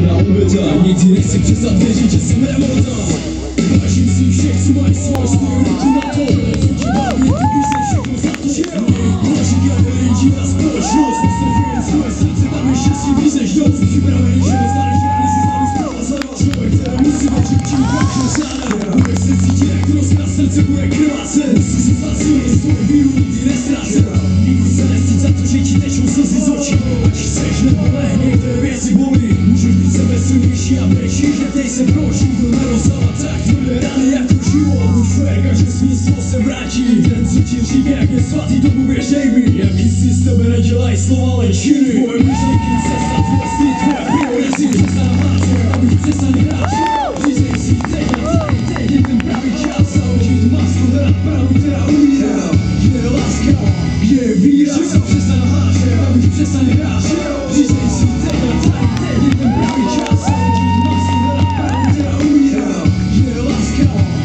na oběta. Nikdy nechci přestat věřit, že jsem remota. Vážím si všech, co mají svůj ruku na to. Co tě baví, ty víš se všechno za to. Vážím jáde lidi na společnost. Postavujem svoje srdce, tam je štěstí víc než noc. Připravený, že neznám žádný si znám zprávazovat. Člověk, který musí věřit, čím vážně záda. Bude se cítit jak rozkaz, srdce bude krvácet. Musí si zasilnit svou víru, nikdy nestrácet. Nikdy se nestít za to, že ti tečou slzy z očí. Ať chceš nebo ne, některé věci bolí. Můžeš být sebe silnější a větší, že tej se proč nikdo nerozdává tak tvrdé rany jako život. Buď fair, každé smysl se vrátí. Ten, co ti říká, jak je svatý, tomu věř, dej mi. Jaký si z tebe nedělají slova, ale činy. Tvoje myšlenky, cesta, tvoje sny, tvoje priority. Přestaň mládě, abych přestaň hrát. Řízej si teď a tady, teď je ten pravý čas. Založit masku, hledat pravdu, která umírá. Kde je láska, kde je víra. Přestaň mládě, abych přestaň hrát. Řízej si teď a tady, teď je ten pravý čas. Založit masku, hledat pravdu, která umírá. Kde je láska,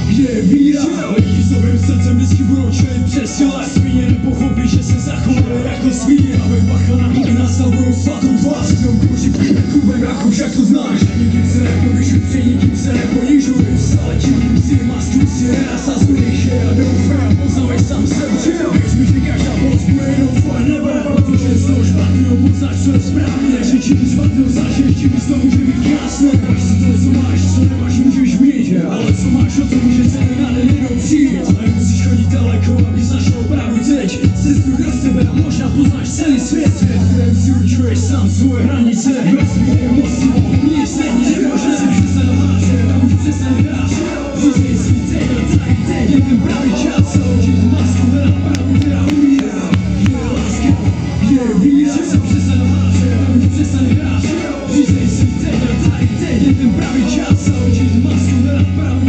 kde je víra. Lidi s dobrým srdcem vždycky budou čelit přesile. Svině nepochopí, že se zachovali jako svině. Aby bacha na mě nastavují svatou tvář. Jenom kruží půjde klubem, jak už jak to znáš. Nikým se nepovyšuj, před nikým se neponižuj. Stále tím si maskuj si nenasazuj. Že já doufám, poznávej sám sebe. Věř mi, že každá bolest bude jenom tvoje nebe. Protože z toho špatného poznáš, co je správně. Takže čím špatného zažiješ, tím to může být krásné. Máš si to, co máš, co nemáš, můžeš mít. Ale co máš, o to může se na den jednou přijít. Nemusíš chodit daleko, abys našel opravdu teď. Cestuj do sebe a možná poznáš celý svět. Kterém si určuješ sám svoje hranice. Vesmír je mocný, nic není nemožné. Přestaň lhát, už přestaň hrát. Řízej si teď a tady, teď je ten pravý čas. Založit masku, hledat pravdu, která umírá. Kde je láska, kde je víra. Přestaň lhát, už přestaň hrát. Řízej si teď a tady, teď je ten pravý čas. Založit masku, hledat pravdu,